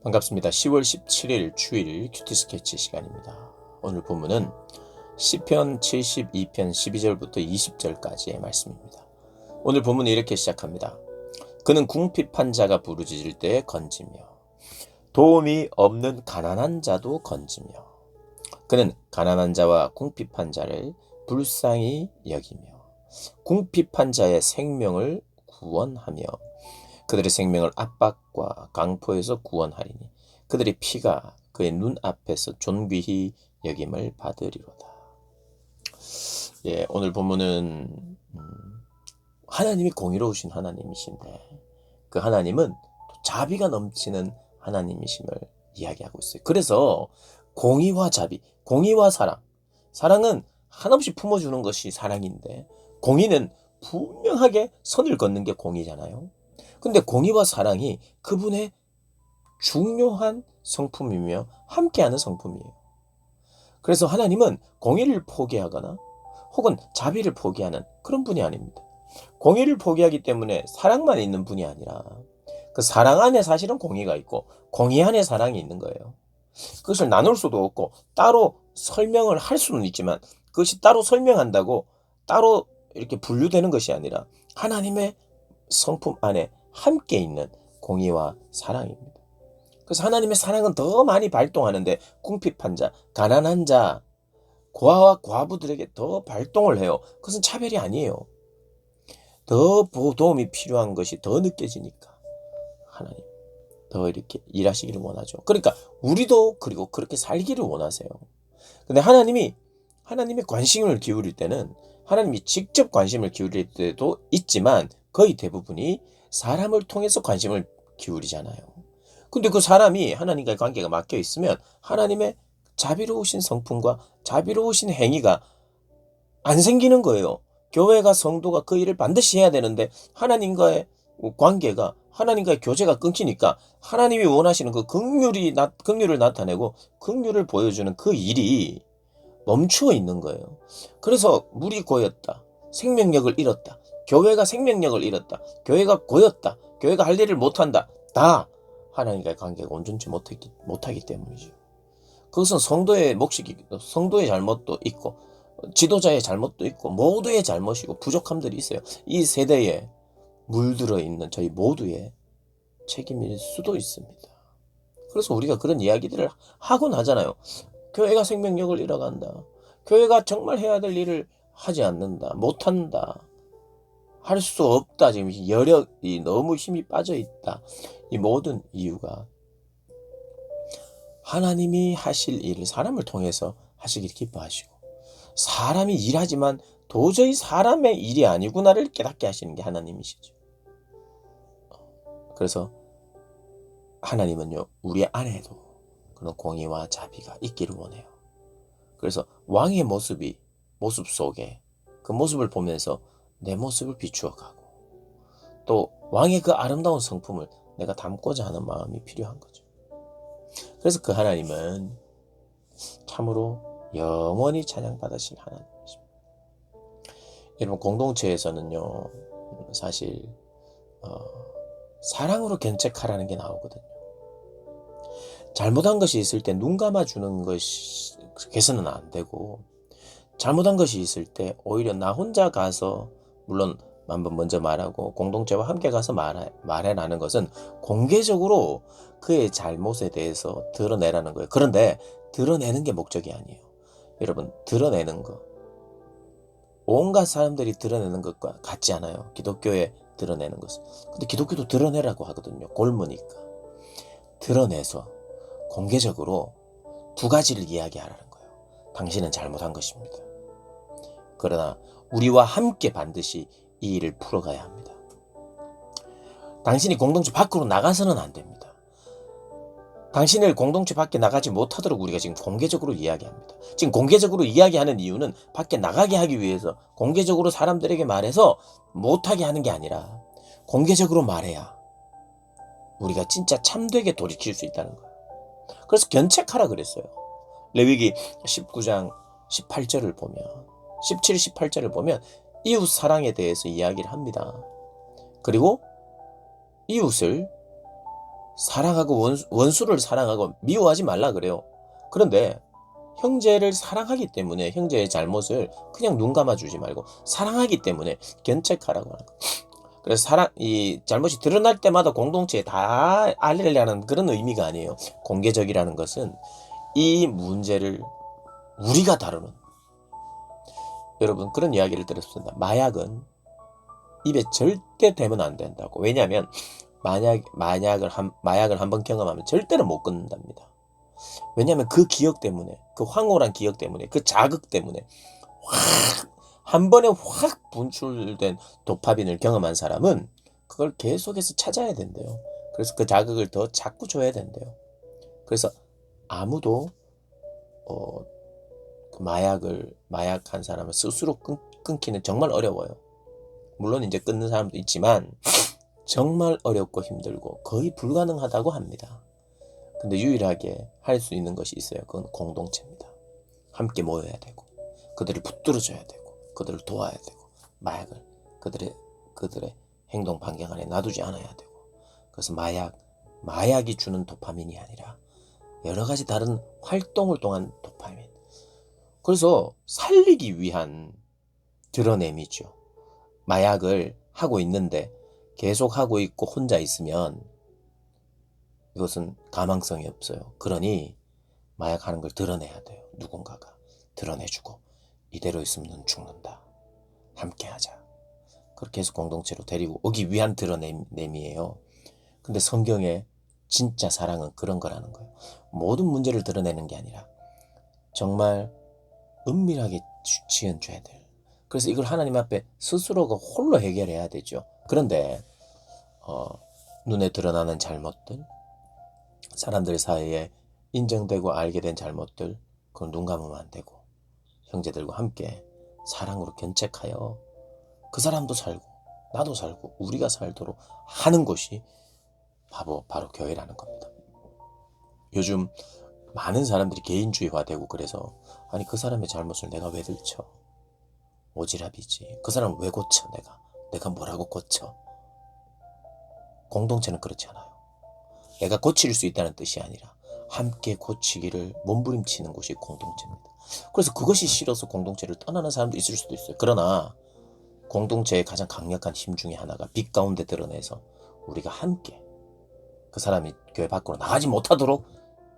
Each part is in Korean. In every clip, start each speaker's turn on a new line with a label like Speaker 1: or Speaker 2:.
Speaker 1: 반갑습니다. 10월 17일 주일 큐티 스케치 시간입니다. 오늘 본문은 시편 72편 12절부터 20절까지의 말씀입니다. 오늘 본문은 이렇게 시작합니다. 그는 궁핍한 자가 부르짖을 때에 건지며 도움이 없는 가난한 자도 건지며 그는 가난한 자와 궁핍한 자를 불쌍히 여기며 궁핍한 자의 생명을 구원하며 그들의 생명을 압박과 강포에서 구원하리니 그들의 피가 그의 눈앞에서 존귀히 여김을 받으리로다. 오늘 본문은 하나님이 공의로우신 하나님이신데 그 하나님은 자비가 넘치는 하나님이심을 이야기하고 있어요. 그래서 공의와 자비, 공의와 사랑, 사랑은 한없이 품어주는 것이 사랑인데 공의는 분명하게 선을 긋는 게 공의잖아요. 근데 공의와 사랑이 그분의 중요한 성품이며 함께하는 성품이에요. 그래서 하나님은 공의를 포기하거나 혹은 자비를 포기하는 그런 분이 아닙니다. 공의를 포기하기 때문에 사랑만 있는 분이 아니라 그 사랑 안에 사실은 공의가 있고 공의 안에 사랑이 있는 거예요. 그것을 나눌 수도 없고 따로 설명을 할 수는 있지만 그것이 따로 설명한다고 따로 이렇게 분류되는 것이 아니라 하나님의 성품 안에 함께 있는 공의와 사랑입니다. 그래서 하나님의 사랑은 더 많이 발동하는데 궁핍한 자, 가난한 자, 고아와 과부들에게 더 발동을 해요. 그것은 차별이 아니에요. 더 도움이 필요한 것이 더 느껴지니까 하나님 더 이렇게 일하시기를 원하죠. 그러니까 우리도 그리고 그렇게 살기를 원하세요. 근데 하나님이 관심을 기울일 때는 하나님이 직접 관심을 기울일 때도 있지만 거의 대부분이 사람을 통해서 관심을 기울이잖아요. 근데 그 사람이 하나님과의 관계가 막혀 있으면 하나님의 자비로우신 성품과 자비로우신 행위가 안 생기는 거예요. 교회가 성도가 그 일을 반드시 해야 되는데 하나님과의 관계가 하나님과의 교제가 끊기니까 하나님이 원하시는 그 긍휼을 나타내고 긍휼을 보여주는 그 일이 멈추어 있는 거예요. 그래서 물이 고였다. 생명력을 잃었다. 교회가 생명력을 잃었다. 교회가 고였다. 교회가 할 일을 못한다. 다 하나님과의 관계가 온전치 못하기 때문이죠. 그것은 성도의 성도의 잘못도 있고 지도자의 잘못도 있고 모두의 잘못이고 부족함들이 있어요. 이 세대에 물들어 있는 저희 모두의 책임일 수도 있습니다. 그래서 우리가 그런 이야기들을 하곤 하잖아요. 교회가 생명력을 잃어간다. 교회가 정말 해야 될 일을 하지 않는다. 못한다. 할 수 없다. 지금 여력이 너무 힘이 빠져 있다. 이 모든 이유가 하나님이 하실 일을 사람을 통해서 하시기를 기뻐하시고 사람이 일하지만 도저히 사람의 일이 아니구나를 깨닫게 하시는 게 하나님이시죠. 그래서 하나님은요, 우리 안에도 그런 공의와 자비가 있기를 원해요. 그래서 왕의 모습 속에 그 모습을 보면서 내 모습을 비추어 가고 또 왕의 그 아름다운 성품을 내가 담고자 하는 마음이 필요한 거죠. 그래서 그 하나님은 참으로 영원히 찬양받으실 하나님이십니다. 여러분 공동체에서는요, 사실 사랑으로 견책하라는 게 나오거든요. 잘못한 것이 있을 때 눈 감아주는 것이 개선은 안 되고 잘못한 것이 있을 때 오히려 나 혼자 가서 물론 한번 먼저 말하고 공동체와 함께 가서 말해라는 것은 공개적으로 그의 잘못에 대해서 드러내라는 거예요. 그런데 드러내는 게 목적이 아니에요. 여러분 드러내는 거 온갖 사람들이 드러내는 것과 같지 않아요. 기독교에 드러내는 것은. 근데 기독교도 드러내라고 하거든요. 골무니까. 드러내서 공개적으로 두 가지를 이야기하라는 거예요. 당신은 잘못한 것입니다. 그러나 우리와 함께 반드시 이 일을 풀어가야 합니다. 당신이 공동체 밖으로 나가서는 안 됩니다. 당신을 공동체 밖에 나가지 못하도록 우리가 지금 공개적으로 이야기합니다. 지금 공개적으로 이야기하는 이유는 밖에 나가게 하기 위해서 공개적으로 사람들에게 말해서 못하게 하는 게 아니라 공개적으로 말해야 우리가 진짜 참되게 돌이킬 수 있다는 거예요. 그래서 견책하라 그랬어요. 레위기 19장 18절을 보면 17, 18절을 보면 이웃 사랑에 대해서 이야기를 합니다. 그리고 이웃을 사랑하고 원수를 사랑하고 미워하지 말라 그래요. 그런데 형제를 사랑하기 때문에 형제의 잘못을 그냥 눈 감아주지 말고 사랑하기 때문에 견책하라고 하는 거예요. 그래서 이 잘못이 드러날 때마다 공동체에 다 알리려는 그런 의미가 아니에요. 공개적이라는 것은 이 문제를 우리가 다루는, 여러분 그런 이야기를 들었습니다. 마약은 입에 절대 대면 안 된다고. 왜냐하면 마약을 한번 경험하면 절대로 못 끊는답니다. 왜냐하면 그 기억 때문에, 그 황홀한 기억 때문에, 그 자극 때문에 한 번에 확 분출된 도파민을 경험한 사람은 그걸 계속해서 찾아야 된대요. 그래서 그 자극을 더 자꾸 줘야 된대요. 그래서 아무도 그 마약한 사람을 스스로 끊기는 정말 어려워요. 물론 이제 끊는 사람도 있지만 정말 어렵고 힘들고 거의 불가능하다고 합니다. 근데 유일하게 할 수 있는 것이 있어요. 그건 공동체입니다. 함께 모여야 되고 그들을 붙들어줘야 되고 그들을 도와야 되고 마약을 그들의 행동 반경 안에 놔두지 않아야 되고. 그래서 마약이 주는 도파민이 아니라 여러 가지 다른 활동을 통한 도파민. 그래서 살리기 위한 드러냄이죠. 마약을 하고 있는데 계속 하고 있고 혼자 있으면 이것은 가망성이 없어요. 그러니 마약하는 걸 드러내야 돼요. 누군가가 드러내주고 이대로 있으면 넌 죽는다. 함께하자. 그렇게 해서 공동체로 데리고 오기 위한 드러냄이에요. 근데 성경에 진짜 사랑은 그런 거라는 거예요. 모든 문제를 드러내는 게 아니라 정말 은밀하게 지은 죄들. 그래서 이걸 하나님 앞에 스스로가 홀로 해결해야 되죠. 그런데 눈에 드러나는 잘못들, 사람들 사이에 인정되고 알게 된 잘못들, 그건 눈 감으면 안 되고 형제들과 함께 사랑으로 견책하여 그 사람도 살고 나도 살고 우리가 살도록 하는 것이 바로 교회라는 겁니다. 요즘 많은 사람들이 개인주의화되고 그래서 아니 그 사람의 잘못을 내가 왜 들쳐? 오지랖이지. 그 사람을 왜 고쳐? 내가 뭐라고 고쳐? 공동체는 그렇지 않아요. 내가 고칠 수 있다는 뜻이 아니라 함께 고치기를 몸부림치는 곳이 공동체입니다. 그래서 그것이 싫어서 공동체를 떠나는 사람도 있을 수도 있어요. 그러나 공동체의 가장 강력한 힘 중에 하나가 빛 가운데 드러내서 우리가 함께 그 사람이 교회 밖으로 나가지 못하도록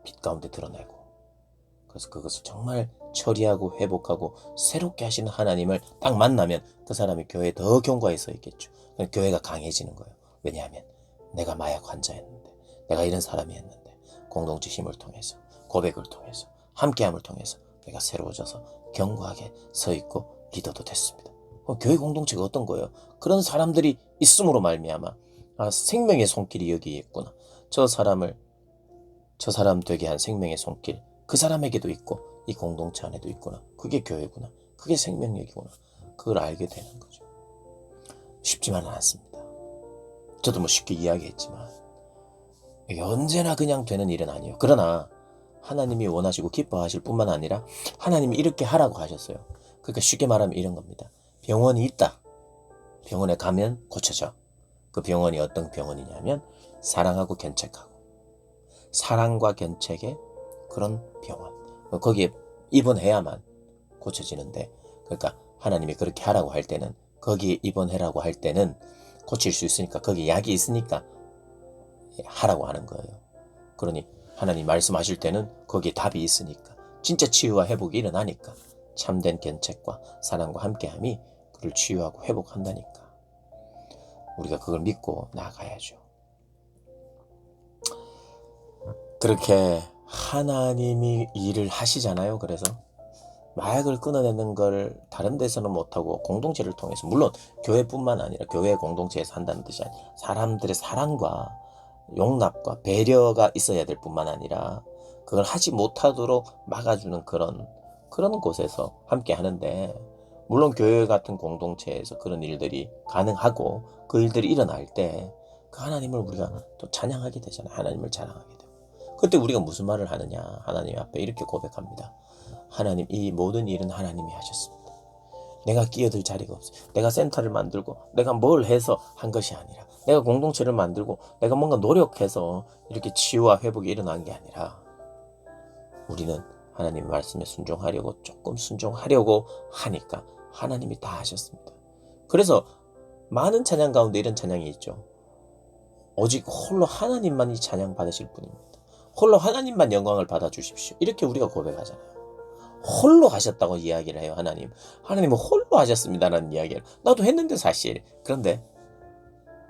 Speaker 1: 빛 가운데 드러내고, 그래서 그것을 정말 처리하고 회복하고 새롭게 하시는 하나님을 딱 만나면 그 사람이 교회에 더 견고하게 서 있겠죠. 교회가 강해지는 거예요. 왜냐하면 내가 마약 환자였는데, 내가 이런 사람이었는데 공동체 힘을 통해서, 고백을 통해서, 함께함을 통해서 내가 새로워져서 견고하게 서 있고 리더도 됐습니다. 교회 공동체가 어떤 거예요? 그런 사람들이 있음으로 말미암아 생명의 손길이 여기에 있구나. 저 사람 되게 한 생명의 손길, 그 사람에게도 있고 이 공동체 안에도 있구나. 그게 교회구나. 그게 생명력이구나. 그걸 알게 되는 거죠. 쉽지만은 않습니다. 저도 뭐 쉽게 이야기했지만 이게 언제나 그냥 되는 일은 아니에요. 그러나 하나님이 원하시고 기뻐하실 뿐만 아니라 하나님이 이렇게 하라고 하셨어요. 그러니까 쉽게 말하면 이런 겁니다. 병원이 있다. 병원에 가면 고쳐져. 그 병원이 어떤 병원이냐면 사랑하고 견책하고 사랑과 견책의 그런 병원. 거기에 입원해야만 고쳐지는데, 그러니까 하나님이 그렇게 하라고 할 때는, 거기에 입원해라고 할 때는 고칠 수 있으니까, 거기 약이 있으니까 하라고 하는 거예요. 그러니 하나님 말씀하실 때는 거기에 답이 있으니까, 진짜 치유와 회복이 일어나니까, 참된 견책과 사랑과 함께함이 그를 치유하고 회복한다니까 우리가 그걸 믿고 나아가야죠. 그렇게 하나님이 일을 하시잖아요. 그래서 마약을 끊어내는 걸 다른 데서는 못하고 공동체를 통해서, 물론 교회뿐만 아니라 교회 공동체에서 한다는 뜻이 아니라 사람들의 사랑과 용납과 배려가 있어야 될 뿐만 아니라 그걸 하지 못하도록 막아주는 그런 곳에서 함께 하는데, 물론 교회 같은 공동체에서 그런 일들이 가능하고 그 일들이 일어날 때 그 하나님을 우리가 또 찬양하게 되잖아요. 하나님을 자랑하게 되고. 그때 우리가 무슨 말을 하느냐? 하나님 앞에 이렇게 고백합니다. 하나님, 이 모든 일은 하나님이 하셨습니다. 내가 끼어들 자리가 없어요. 내가 센터를 만들고 내가 뭘 해서 한 것이 아니라, 내가 공동체를 만들고 내가 뭔가 노력해서 이렇게 치유와 회복이 일어난 게 아니라, 우리는 하나님 말씀에 순종하려고 조금 순종하려고 하니까 하나님이 다 하셨습니다. 그래서 많은 찬양 가운데 이런 찬양이 있죠. 오직 홀로 하나님만이 찬양 받으실 분입니다. 홀로 하나님만 영광을 받아 주십시오. 이렇게 우리가 고백하잖아요. 홀로 하셨다고 이야기를 해요. 하나님은 홀로 하셨습니다라는 이야기를 나도 했는데 사실. 그런데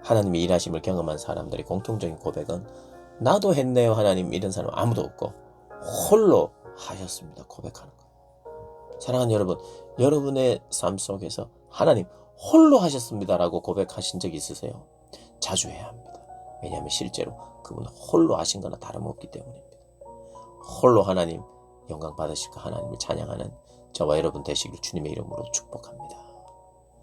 Speaker 1: 하나님의 일하심을 경험한 사람들의 공통적인 고백은 나도 했네요 하나님, 이런 사람 아무도 없고 홀로 하셨습니다 고백하는 거예요. 사랑하는 여러분, 여러분의 삶 속에서 하나님 홀로 하셨습니다라고 고백하신 적 있으세요? 자주 해야 합니다. 왜냐하면 실제로 그분은 홀로 하신 거나 다름없기 때문입니다. 홀로 하나님 영광 받으실까 하나님을 찬양하는 저와 여러분 되시길 주님의 이름으로 축복합니다.